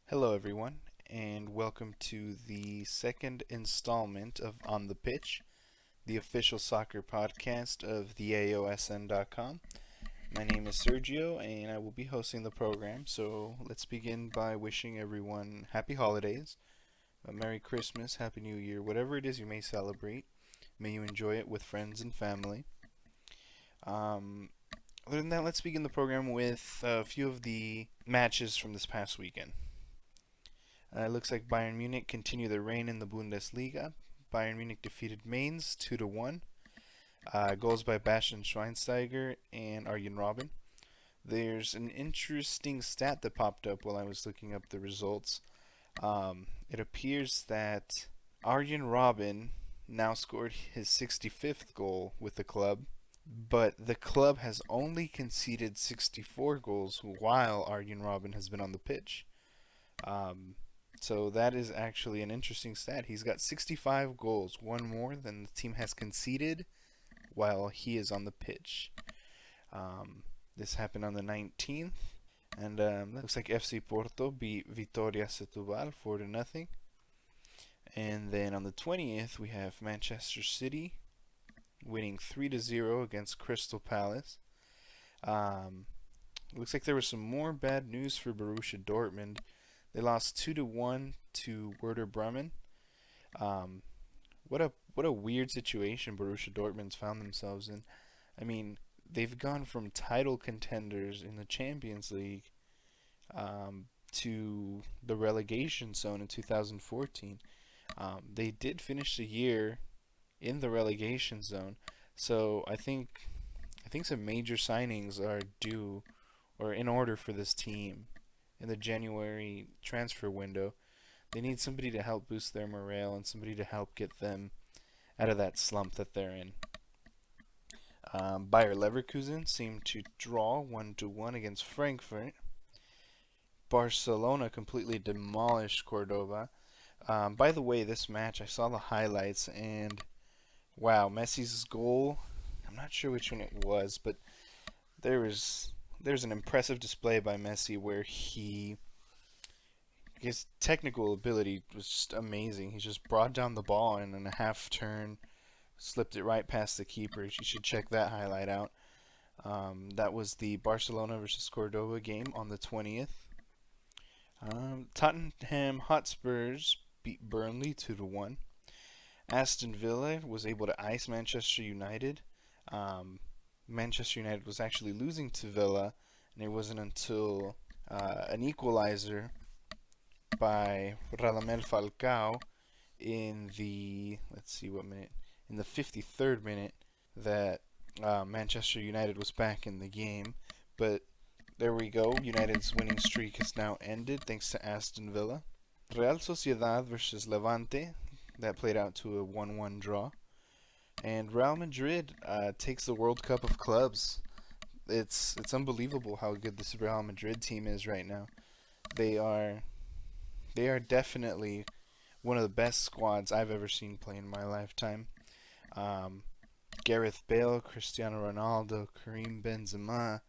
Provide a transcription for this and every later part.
Hello, everyone, and welcome to the second installment of On the Pitch, the official soccer podcast of the AOSN.com. My name is Sergio, and I will be hosting the program. So let's begin by wishing everyone happy holidays, a Merry Christmas, Happy New Year, whatever it is you may celebrate. May you enjoy it with friends and family. Um, Other than that, let's begin the program with a few of the matches from this past weekend. It looks like Bayern Munich continue their reign in the Bundesliga. Bayern Munich defeated Mainz 2-1. Goals by Bastian Schweinsteiger and Arjen Robben. There's an interesting stat that popped up while I was looking up the results. It appears that Arjen Robben now scored his 65th goal with the club, but the club has only conceded 64 goals while Arjen Robben has been on the pitch. So that is actually an interesting stat. He's got 65 goals, one more than the team has conceded while he is on the pitch. This happened on the 19th, and looks like FC Porto beat Vitória Setúbal 4-0. And then on the 20th, we have Manchester City winning 3-0 against Crystal Palace. Looks like there was some more bad news for Borussia Dortmund. They lost 2-1 to Werder Bremen. What a weird situation Borussia Dortmund's found themselves in. I mean, they've gone from title contenders in the Champions League to the relegation zone in 2014. They did finish the year in the relegation zone, so I think some major signings are due or in order for this team in the January transfer window. They need somebody to help boost their morale and somebody to help get them out of that slump that they're in. Bayer Leverkusen seemed to draw 1-1 against Frankfurt. Barcelona completely demolished Cordoba. By the way, this match, I saw the highlights, and wow, Messi's goal, I'm not sure which one it was, but there's an impressive display by Messi where his technical ability was just amazing. He just brought down the ball and in a half turn slipped it right past the keeper. You should check that highlight out. That was the Barcelona versus Cordoba game on the 20th. Tottenham Hotspurs beat Burnley 2-1. Aston Villa was able to ice Manchester United. Manchester United was actually losing to Villa, and it wasn't until an equalizer by Radamel Falcao in the in the 53rd minute that Manchester United was back in the game. But there we go. United's winning streak has now ended thanks to Aston Villa. Real Sociedad versus Levante, that played out to a 1-1 draw. And Real Madrid takes the World Cup of Clubs. It's unbelievable how good this Real Madrid team is right now. They are definitely one of the best squads I've ever seen play in my lifetime. Gareth Bale, Cristiano Ronaldo, Karim Benzema,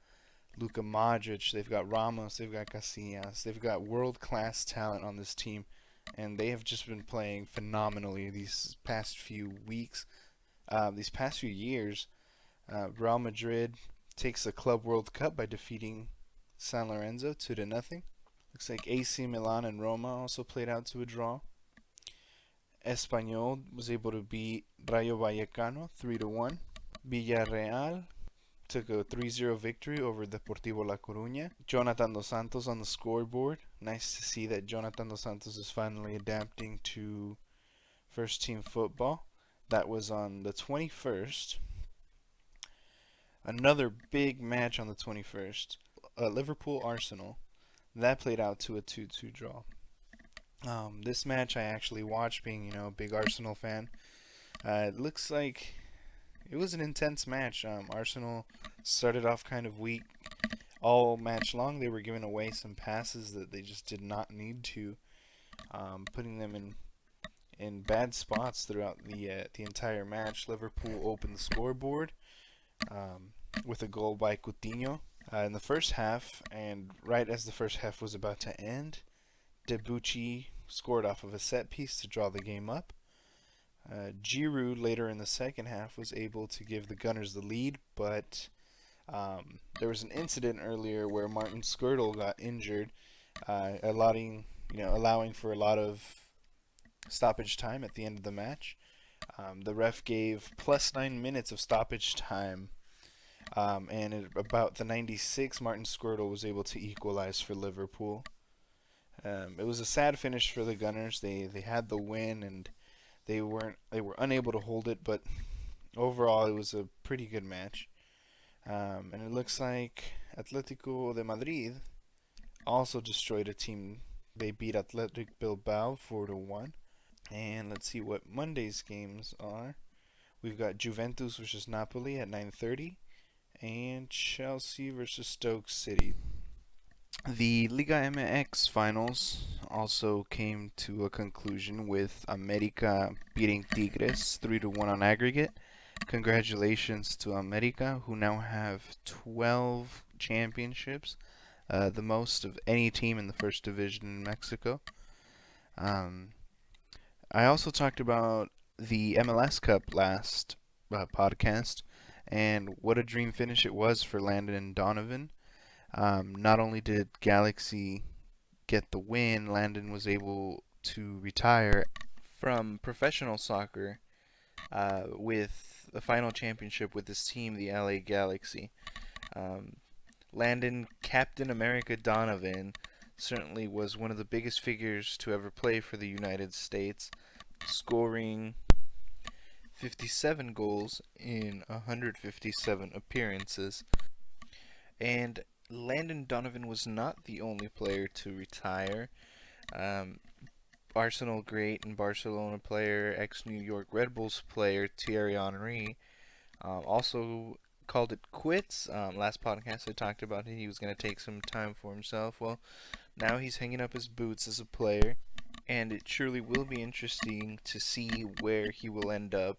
Luka Modric. They've got Ramos. They've got Casillas. They've got world-class talent on this team, and they have just been playing phenomenally these past few weeks. These past few years. Real Madrid takes the Club World Cup by defeating San Lorenzo 2-0. Looks like AC Milan and Roma also played out to a draw. Espanyol was able to beat Rayo Vallecano 3-1. Villarreal took a 3-0 victory over Deportivo La Coruña. Jonathan Dos Santos on the scoreboard. Nice to see that Jonathan Dos Santos is finally adapting to first team football. That was on the 21st. Another big match on the 21st. Liverpool-Arsenal. That played out to a 2-2 draw. This match I actually watched, being a big Arsenal fan. It looks like it was an intense match. Arsenal started off kind of weak. All match long they were giving away some passes that they just did not need to, putting them in bad spots throughout the entire match. Liverpool opened the scoreboard with a goal by Coutinho in the first half, and right as the first half was about to end, Debuchy scored off of a set piece to draw the game up. Giroud later in the second half was able to give the Gunners the lead, but there was an incident earlier where Martin Skirtle got injured, allowing for a lot of stoppage time at the end of the match. The ref gave plus 9 minutes of stoppage time, and at about the 96, Martin Skirtle was able to equalize for Liverpool. It was a sad finish for the Gunners. They had the win and they were unable to hold it, but overall it was a pretty good match. And it looks like Atletico de Madrid also destroyed a team. They beat Athletic Bilbao 4-1. And let's see what Monday's games are. We've got Juventus versus Napoli at 9:30, and Chelsea versus Stoke City. The Liga MX finals also came to a conclusion with America beating Tigres 3-1 on aggregate. Congratulations to America, who now have 12 championships, the most of any team in the first division in Mexico. I also talked about the MLS Cup last podcast, and what a dream finish it was for Landon Donovan. Not only did Galaxy get the win, Landon was able to retire from professional soccer with the final championship with his team, the LA Galaxy. Landon, Captain America Donovan, certainly was one of the biggest figures to ever play for the United States, scoring 57 goals in 157 appearances. And Landon Donovan was not the only player to retire. Arsenal great and Barcelona player, ex-New York Red Bulls player Thierry Henry also called it quits. Last podcast I talked about it. He was going to take some time for himself. Well, now he's hanging up his boots as a player, and it surely will be interesting to see where he will end up.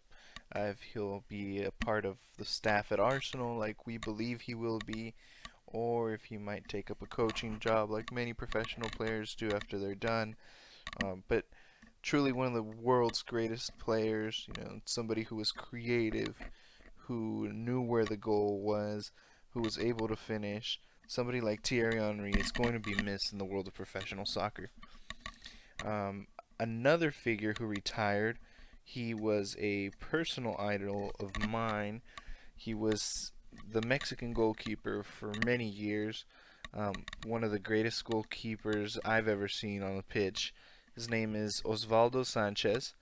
If he'll be a part of the staff at Arsenal like we believe he will be, or if he might take up a coaching job like many professional players do after they're done. But truly one of the world's greatest players, somebody who was creative, who knew where the goal was, who was able to finish. Somebody like Thierry Henry is going to be missed in the world of professional soccer. Another figure who retired, he was a personal idol of mine. He was the Mexican goalkeeper for many years, one of the greatest goalkeepers I've ever seen on a pitch. His name is Osvaldo Sanchez.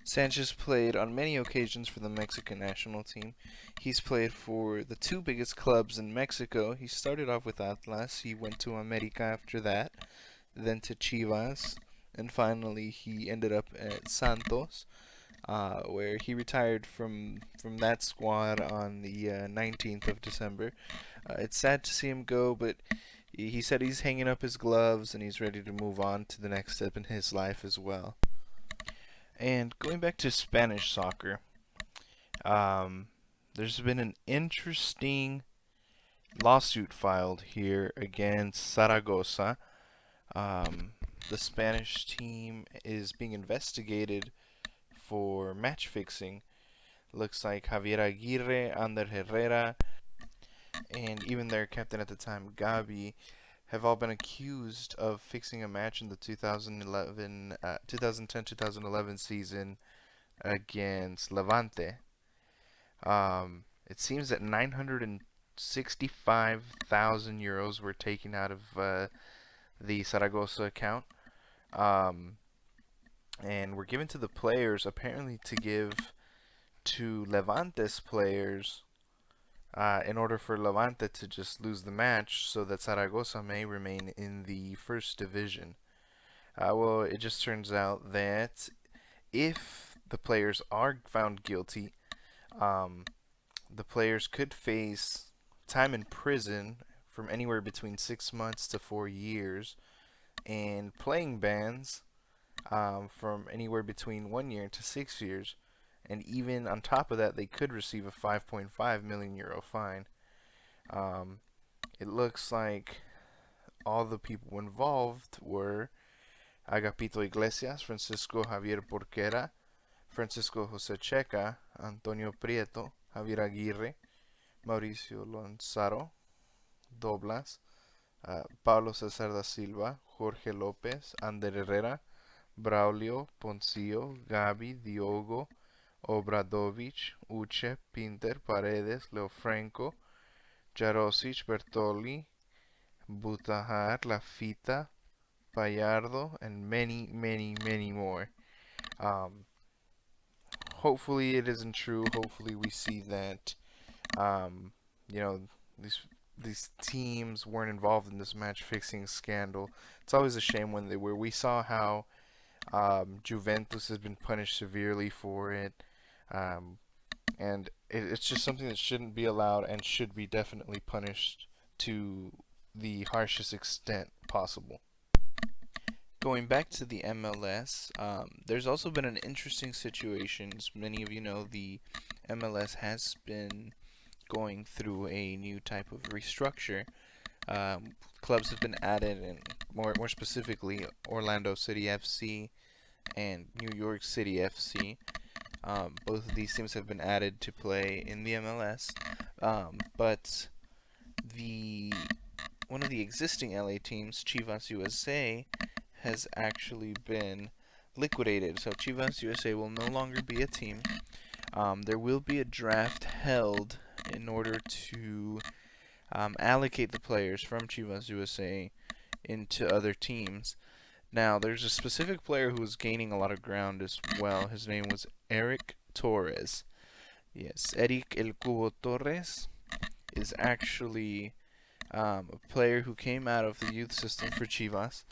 Sanchez played on many occasions for the Mexican national team. He's played for the two biggest clubs in Mexico. He started off with Atlas, he went to America after that, then to Chivas, and finally he ended up at Santos, where he retired from that squad on the 19th of December. It's sad to see him go, but he said he's hanging up his gloves and he's ready to move on to the next step in his life as well. And going back to Spanish soccer, there's been an interesting lawsuit filed here against Zaragoza. The Spanish team is being investigated for match fixing. Looks like Javier Aguirre, Ander Herrera, and even their captain at the time, Gabi, have all been accused of fixing a match in the 2010-2011 season against Levante. It seems that 965,000 euros were taken out of the Zaragoza account, and were given to the players, apparently to give to Levante's players in order for Levante to just lose the match so that Zaragoza may remain in the first division. Well, it just turns out that if the players are found guilty, the players could face time in prison from anywhere between 6 months to 4 years, and playing bans from anywhere between 1 year to 6 years. And even on top of that, they could receive a 5.5 million euro fine. It looks like all the people involved were Agapito Iglesias, Francisco Javier Porquera, Francisco José Checa, Antonio Prieto, Javier Aguirre, Mauricio Lonzaro, Doblas, Pablo César da Silva, Jorge López, Ander Herrera, Braulio, Poncio, Gaby, Diogo, Obradovich, Uche, Pinter, Paredes, Leo Franco, Jarosic, Bertoli, Butajar, Lafita, Gallardo, and many, many, many more. Um, Hopefully it isn't true. Hopefully we see that, um, you know, these these teams weren't involved in this match fixing scandal. It's always a shame when they were. We saw how Juventus has been punished severely for it, um, and it's just something that shouldn't be allowed and should be definitely punished to the harshest extent possible. Going back to the MLS, there's also been an interesting situation. As many of you know, the MLS has been going through a new type of restructure. Clubs have been added, and more specifically, Orlando City FC and New York City FC. Both of these teams have been added to play in the MLS, but the one of the existing LA teams, Chivas USA, has actually been liquidated. So Chivas USA will no longer be a team. There will be a draft held in order to allocate the players from Chivas USA into other teams. Now, there's a specific player who was gaining a lot of ground as well. His name was Eric Torres. Yes, Eric El Cubo Torres is actually a player who came out of the youth system for Chivas.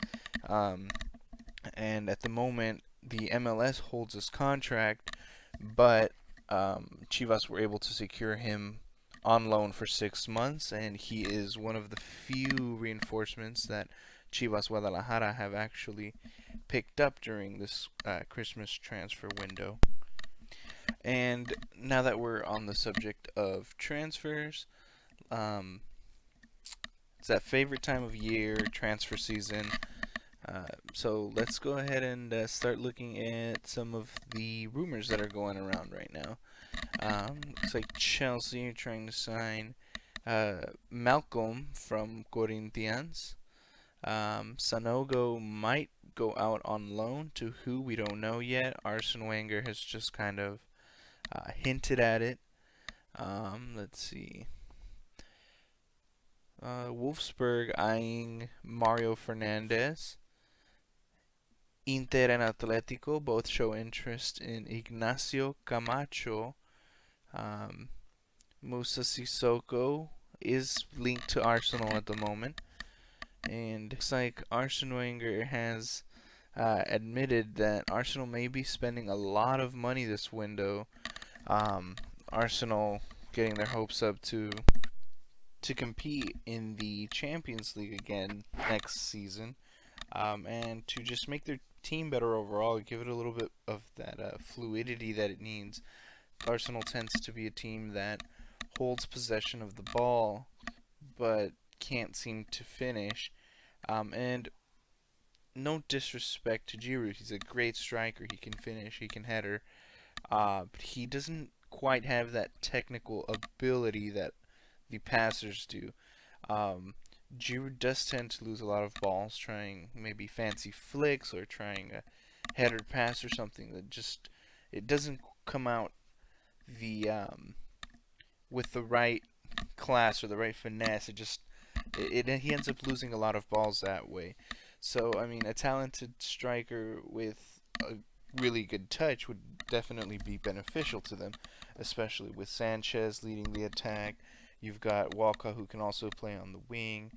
And at the moment, the MLS holds his contract, but Chivas were able to secure him on loan for 6 months, and he is one of the few reinforcements that Chivas Guadalajara have actually picked up during this Christmas transfer window. And now that we're on the subject of transfers, it's that favorite time of year, transfer season. So let's go ahead and start looking at some of the rumors that are going around right now. Looks like Chelsea are trying to sign Malcolm from Corinthians. Sanogo might go out on loan to who, we don't know yet. Arsene Wenger has just kind of hinted at it. Let's see. Wolfsburg eyeing Mario Fernandez. Inter and Atletico both show interest in Ignacio Camacho. Musa Sissoko is linked to Arsenal at the moment. And looks like Arsene Wenger has admitted that Arsenal may be spending a lot of money this window. Arsenal getting their hopes up to compete in the Champions League again next season, and to just make their team better overall, give it a little bit of that fluidity that it needs. Arsenal tends to be a team that holds possession of the ball, but can't seem to finish. And no disrespect to Giroud, he's a great striker. He can finish, he can header, but he doesn't quite have that technical ability that the passers do. Giroud does tend to lose a lot of balls trying maybe fancy flicks or trying a headed pass or something that just it doesn't come out the with the right class or the right finesse. He ends up losing a lot of balls that way. So I mean, a talented striker with a really good touch would definitely be beneficial to them, especially with Sanchez leading the attack. You've got Walker, who can also play on the wing.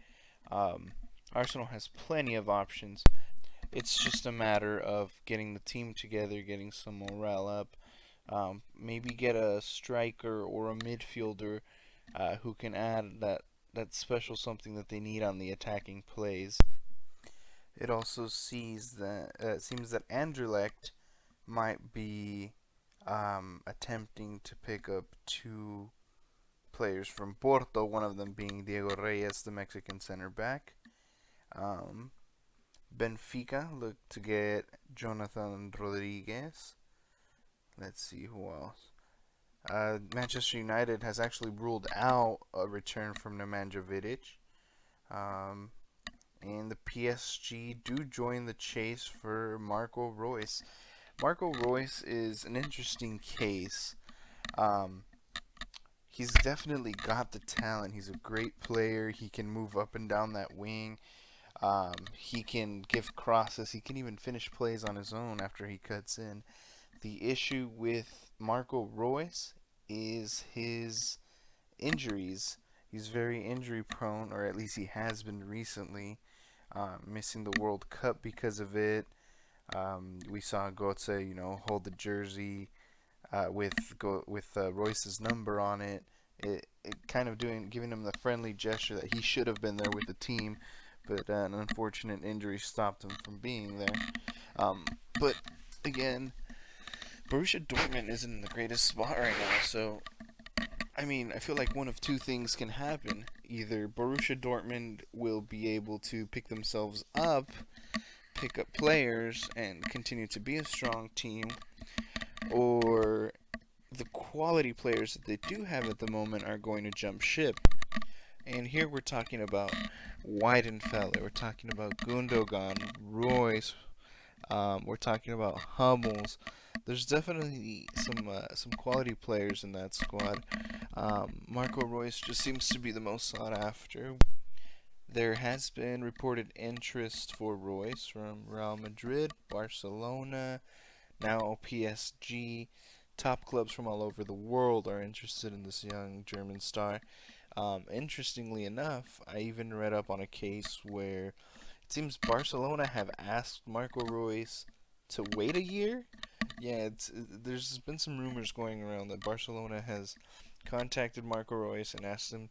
Arsenal has plenty of options. It's just a matter of getting the team together, getting some morale up. Maybe get a striker or a midfielder who can add that special something that they need on the attacking plays. It also seems that Anderlecht might be attempting to pick up two players from Porto, one of them being Diego Reyes, the Mexican center back. Benfica look to get Jonathan Rodriguez. Let's see who else. Manchester United has actually ruled out a return from Nemanja Vidic. Um, and the PSG do join the chase for Marco Reus. Marco Reus is an interesting case. Um, he's definitely got the talent. He's a great player. He can move up and down that wing. He can give crosses. He can even finish plays on his own after he cuts in. The issue with Marco Reus is his injuries. He's very injury prone, or at least he has been recently, missing the World Cup because of it. We saw Götze, hold the jersey with Royce's number on it. It kind of giving him the friendly gesture that he should have been there with the team, but an unfortunate injury stopped him from being there. But again, Borussia Dortmund isn't in the greatest spot right now, so I feel like one of two things can happen. Either Borussia Dortmund will be able to pick themselves up, pick up players, and continue to be a strong team, or the quality players that they do have at the moment are going to jump ship. And here we're talking about Weidenfeller, we're talking about Gundogan, Royce, we're talking about Hummels. There's definitely some quality players in that squad. Marco Reus just seems to be the most sought after. There has been reported interest for Royce from Real Madrid, Barcelona, now PSG. Top clubs from all over the world are interested in this young German star. Interestingly enough, I even read up on a case where it seems Barcelona have asked Marco Reus to wait a year. Yeah, there's been some rumors going around that Barcelona has contacted Marco Reus and asked him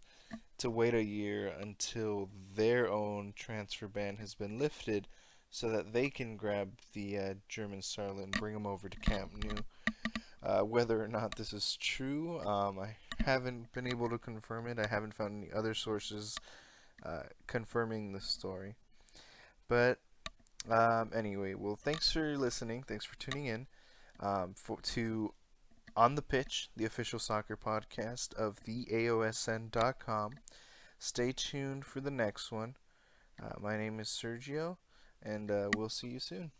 to wait a year until their own transfer ban has been lifted so that they can grab the German starlet and bring him over to Camp Nou. Whether or not this is true, I haven't been able to confirm it. I haven't found any other sources confirming this story. But anyway, well, thanks for listening. Thanks for tuning in to On the Pitch, the official soccer podcast of the AOSN.com. Stay tuned for the next one. My name is Sergio, and we'll see you soon.